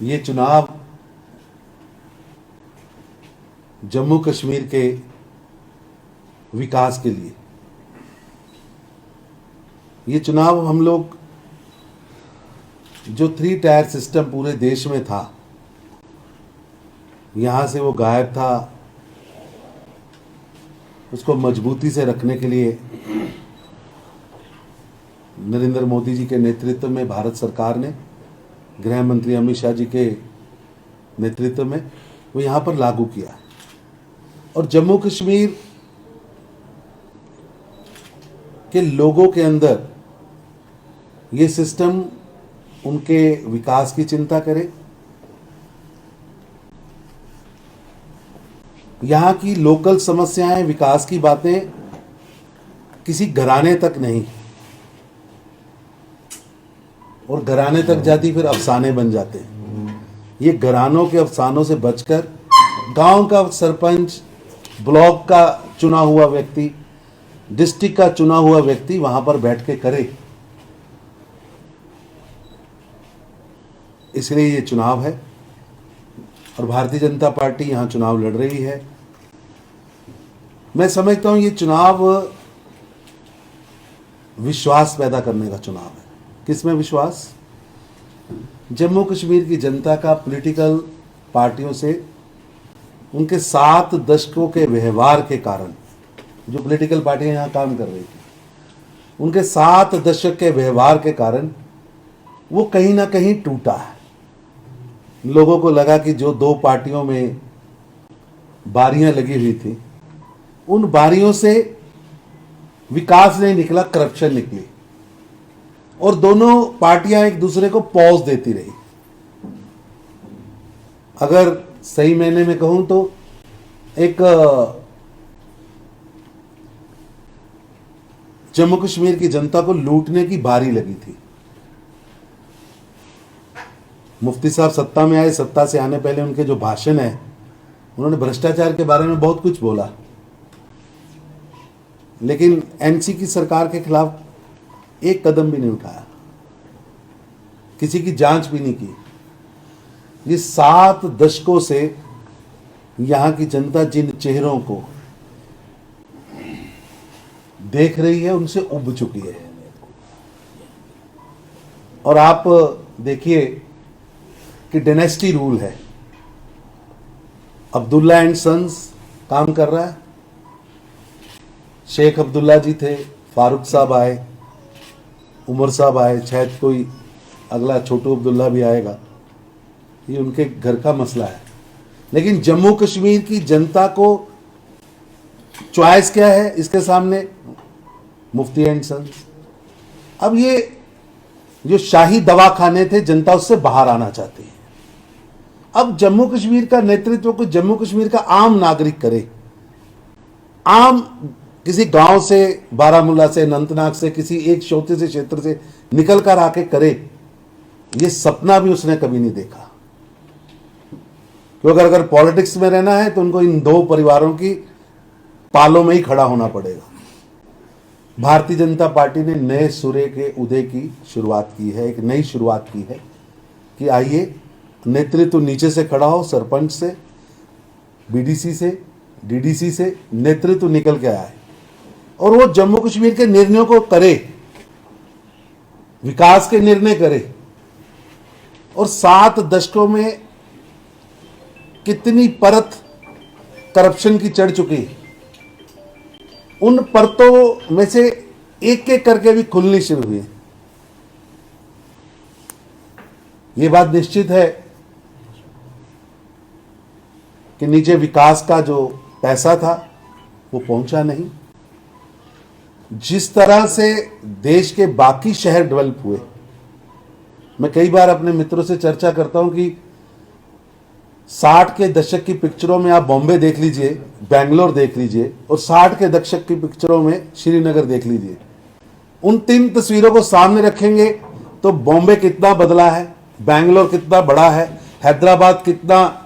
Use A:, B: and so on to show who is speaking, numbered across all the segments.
A: ये चुनाव जम्मू कश्मीर के विकास के लिए, ये चुनाव हम लोग जो 3 टायर सिस्टम पूरे देश में था, यहां से वो गायब था, उसको मजबूती से रखने के लिए नरेंद्र मोदी जी के नेतृत्व में भारत सरकार ने, गृह मंत्री अमित शाह जी के नेतृत्व में वो यहाँ पर लागू किया। और जम्मू कश्मीर के लोगों के अंदर ये सिस्टम उनके विकास की चिंता करे, यहाँ की लोकल समस्याएं, विकास की बातें किसी घराने तक नहीं, और घराने तक जाती फिर अफसाने बन जाते हैं। ये घरानों के अफसानों से बचकर गांव का सरपंच, ब्लॉक का चुना हुआ व्यक्ति, डिस्ट्रिक्ट का चुना हुआ व्यक्ति वहां पर बैठ के करे, इसलिए ये चुनाव है। और भारतीय जनता पार्टी यहां चुनाव लड़ रही है। मैं समझता हूं ये चुनाव विश्वास पैदा करने का चुनाव है। किसमें विश्वास? जम्मू कश्मीर की जनता का पॉलिटिकल पार्टियों से उनके 7 दशकों के व्यवहार के कारण, जो पॉलिटिकल पार्टियां यहां काम कर रही थी, उनके 7 दशक के व्यवहार के कारण वो कहीं ना कहीं टूटा है। लोगों को लगा कि जो 2 पार्टियों में बारियां लगी हुई थी, उन बारियों से विकास नहीं निकला, करप्शन निकली, और दोनों पार्टियां एक दूसरे को पॉज देती रही। अगर सही मायने में कहूं तो एक जम्मू कश्मीर की जनता को लूटने की बारी लगी थी। मुफ्ती साहब सत्ता में आए, सत्ता से आने पहले उनके जो भाषण है, उन्होंने भ्रष्टाचार के बारे में बहुत कुछ बोला, लेकिन एनसी की सरकार के खिलाफ एक कदम भी नहीं उठाया, किसी की जांच भी नहीं की। ये 7 दशकों से यहां की जनता जिन चेहरों को देख रही है, उनसे उब चुकी है। और आप देखिए कि डायनेस्टी रूल है। अब्दुल्ला एंड सन्स काम कर रहा है। शेख अब्दुल्ला जी थे, फारूक साहब आए, उमर साहब आए, शायद कोई अगला छोटू अब्दुल्ला भी आएगा, ये उनके घर का मसला है। लेकिन जम्मू कश्मीर की जनता को चॉइस क्या है इसके सामने? मुफ्ती एंड सन्स। अब ये जो शाही दवाखाने थे, जनता उससे बाहर आना चाहती है। अब जम्मू कश्मीर का नेतृत्व को जम्मू कश्मीर का आम नागरिक करे, आम किसी गांव से, बारामूला से, अनंतनाग से, किसी एक छोटे से क्षेत्र से निकल कर आके करे, ये सपना भी उसने कभी नहीं देखा। क्योंकि अगर पॉलिटिक्स में रहना है तो उनको इन 2 परिवारों की पालों में ही खड़ा होना पड़ेगा। भारतीय जनता पार्टी ने नए सूर्य के उदय की शुरुआत की है, एक नई शुरुआत की है कि आइए नेतृत्व नीचे से खड़ा हो, सरपंच से, बीडीसी से, डीडीसी से नेतृत्व निकल के आए, और वो जम्मू कश्मीर के निर्णयों को करे, विकास के निर्णय करे। और 7 दशकों में कितनी परत करप्शन की चढ़ चुकी, उन परतों में से एक एक करके भी खुलनी शुरू हुई। ये बात निश्चित है कि नीचे विकास का जो पैसा था वो पहुंचा नहीं। जिस तरह से देश के बाकी शहर डेवलप हुए, मैं कई बार अपने मित्रों से चर्चा करता हूं कि 60 के दशक की पिक्चरों में आप बॉम्बे देख लीजिए, बेंगलोर देख लीजिए, और 60 के दशक की पिक्चरों में श्रीनगर देख लीजिए। उन 3 तस्वीरों को सामने रखेंगे तो बॉम्बे कितना बदला है, बेंगलोर कितना बड़ा है, हैदराबाद कितना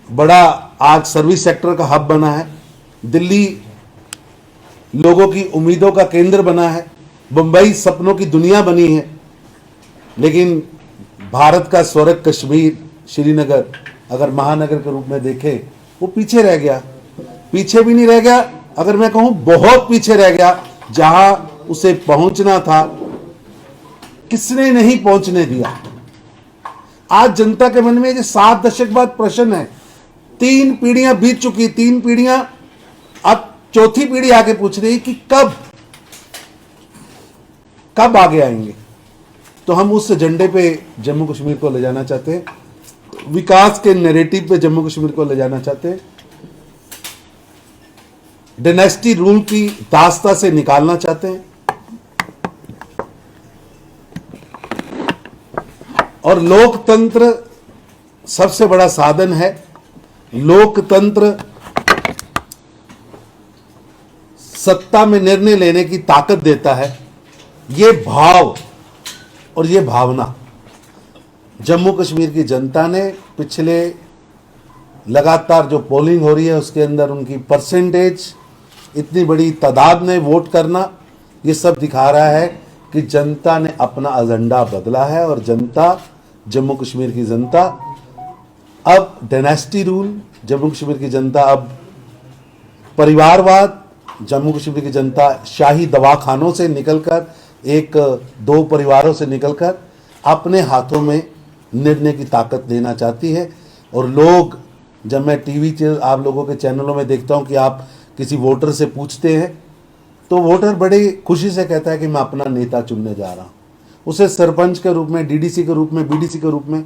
A: बड़ा आज सर्विस सेक्टर का हब बना है, दिल्ली लोगों की उम्मीदों का केंद्र बना है, मुंबई सपनों की दुनिया बनी है। लेकिन भारत का स्वर्ग कश्मीर, श्रीनगर अगर महानगर के रूप में देखें, वो पीछे रह गया। पीछे भी नहीं रह गया, अगर मैं कहूं बहुत पीछे रह गया। जहां उसे पहुंचना था, किसने नहीं पहुंचने दिया। आज जनता के मन में ये 7 दशक बाद प्रश्न है। 3 पीढ़ियां बीत चुकी, 3 पीढ़ियां, अब चौथी पीढ़ी आके पूछ रही कि कब आगे आएंगे। तो हम उस एजेंडे पे जम्मू कश्मीर को ले जाना चाहते हैं, विकास के नैरेटिव पे जम्मू कश्मीर को ले जाना चाहते हैं, डायनेस्टी रूल की दास्ता से निकालना चाहते हैं, और लोकतंत्र सबसे बड़ा साधन है। लोकतंत्र सत्ता में निर्णय लेने की ताकत देता है। ये भाव और ये भावना जम्मू कश्मीर की जनता ने पिछले लगातार जो पोलिंग हो रही है उसके अंदर उनकी परसेंटेज, इतनी बड़ी तादाद में वोट करना, ये सब दिखा रहा है कि जनता ने अपना एजेंडा बदला है। और जनता, जम्मू कश्मीर की जनता अब डायनेस्टी रूल, जम्मू कश्मीर की जनता अब परिवारवाद, जम्मू कश्मीर की जनता शाही दवाखानों से निकलकर, 1-2 परिवारों से निकलकर अपने हाथों में निर्णय की ताकत लेना चाहती है। और लोग, जब मैं टीवी आप लोगों के चैनलों में देखता हूं कि आप किसी वोटर से पूछते हैं, तो वोटर बड़ी खुशी से कहता है कि मैं अपना नेता चुनने जा रहा हूं। उसे सरपंच के रूप में, डीडीसी के रूप में, बीडीसी के रूप में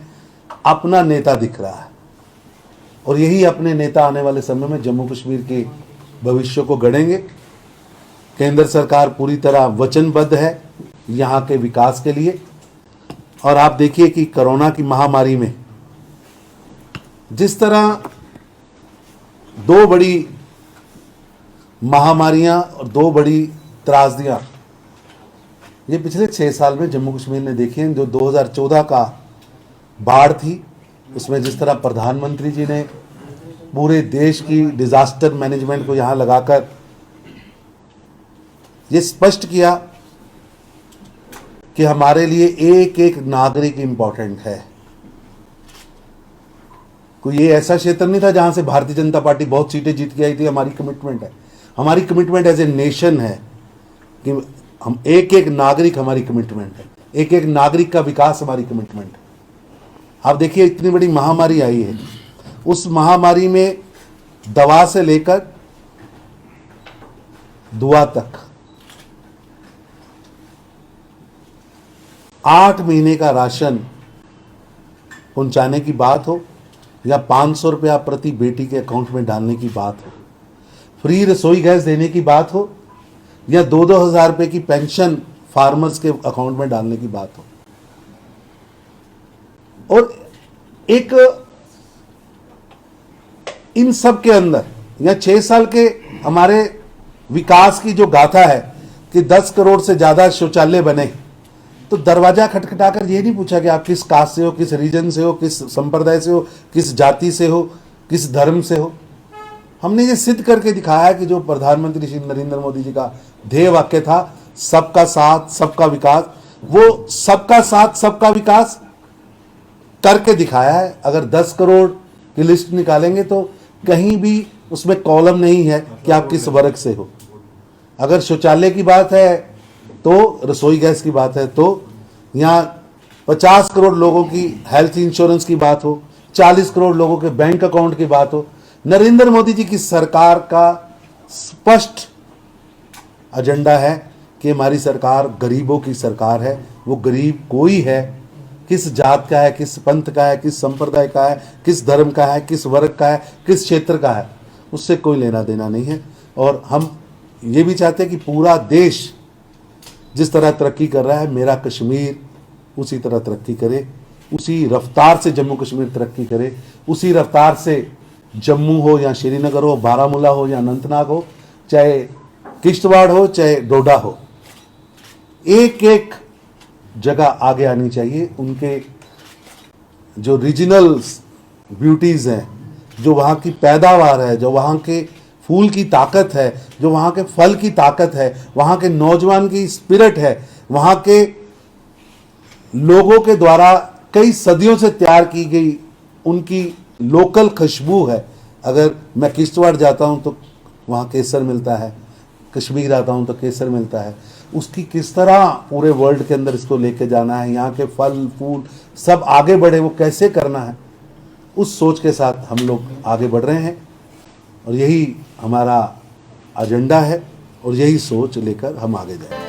A: अपना नेता दिख रहा है। और यही अपने नेता आने वाले समय में जम्मू कश्मीर के भविष्य को गढ़ेंगे। केंद्र सरकार पूरी तरह वचनबद्ध है यहाँ के विकास के लिए। और आप देखिए कि कोरोना की महामारी में जिस तरह 2 बड़ी महामारियां और 2 बड़ी त्रासदियां ये पिछले 6 साल में जम्मू कश्मीर ने देखी हैं। जो 2014 का बाढ़ थी, उसमें जिस तरह प्रधानमंत्री जी ने पूरे देश की डिजास्टर मैनेजमेंट को यहाँ लगाकर ये स्पष्ट किया कि हमारे लिए एक नागरिक इंपॉर्टेंट है। कोई ये ऐसा क्षेत्र नहीं था जहां से भारतीय जनता पार्टी बहुत सीटें जीत के आई थी। हमारी कमिटमेंट है, हमारी कमिटमेंट एज ए नेशन है कि हम एक नागरिक, हमारी कमिटमेंट है, एक नागरिक का विकास हमारी कमिटमेंट है। आप देखिए इतनी बड़ी महामारी आई है, उस महामारी में दवा से लेकर दुआ तक 8 महीने का राशन पहुंचाने की बात हो या 500 रुपया प्रति बेटी के अकाउंट में डालने की बात हो, फ्री रसोई गैस देने की बात हो या 2-2 हज़ार रुपए की पेंशन फार्मर्स के अकाउंट में डालने की बात हो। और एक इन सब के अंदर या 6 साल के हमारे विकास की जो गाथा है कि 10 करोड़ से ज्यादा शौचालय बने, तो दरवाजा खटखटाकर ये नहीं पूछा कि आप किस कास्ट से हो, किस रीजन से हो, किस संप्रदाय से हो, किस जाति से हो, किस धर्म से हो। हमने ये सिद्ध करके दिखाया कि जो प्रधानमंत्री श्री नरेंद्र मोदी जी का ध्येय वाक्य था, सबका साथ सबका विकास, वो सबका साथ सबका विकास करके दिखाया है। अगर 10 करोड़ की लिस्ट निकालेंगे तो कहीं भी उसमें कॉलम नहीं है कि आप किस वर्ग से हो। अगर शौचालय की बात है तो, रसोई गैस की बात है तो, यहाँ 50 करोड़ लोगों की हेल्थ इंश्योरेंस की बात हो, 40 करोड़ लोगों के बैंक अकाउंट की बात हो, नरेंद्र मोदी जी की सरकार का स्पष्ट एजेंडा है कि हमारी सरकार गरीबों की सरकार है। वो गरीब कोई है, किस जात का है, किस पंथ का है, किस संप्रदाय का है, किस धर्म का है, किस वर्ग का है, किस क्षेत्र का है, उससे कोई लेना देना नहीं है। और हम ये भी चाहते हैं कि पूरा देश जिस तरह तरक्की कर रहा है, मेरा कश्मीर उसी तरह तरक्की करे, उसी रफ्तार से जम्मू कश्मीर तरक्की करे, उसी रफ्तार से जम्मू हो या श्रीनगर हो, बारामूला हो या अनंतनाग हो, चाहे किश्तवाड़ हो, चाहे डोडा हो, एक जगह आगे आनी चाहिए। उनके जो रीजनल ब्यूटीज हैं, जो वहाँ की पैदावार है, जो वहाँ के फूल की ताकत है, जो वहाँ के फल की ताकत है, वहाँ के नौजवान की स्पिरिट है, वहाँ के लोगों के द्वारा कई सदियों से तैयार की गई उनकी लोकल खुशबू है। अगर मैं किश्तवाड़ जाता हूँ तो वहाँ केसर मिलता है, कश्मीर आता हूँ तो केसर मिलता है। उसकी किस तरह पूरे वर्ल्ड के अंदर इसको लेके जाना है, यहाँ के फल फूल सब आगे बढ़े, वो कैसे करना है, उस सोच के साथ हम लोग आगे बढ़ रहे हैं और यही हमारा एजेंडा है और यही सोच लेकर हम आगे जाएंगे।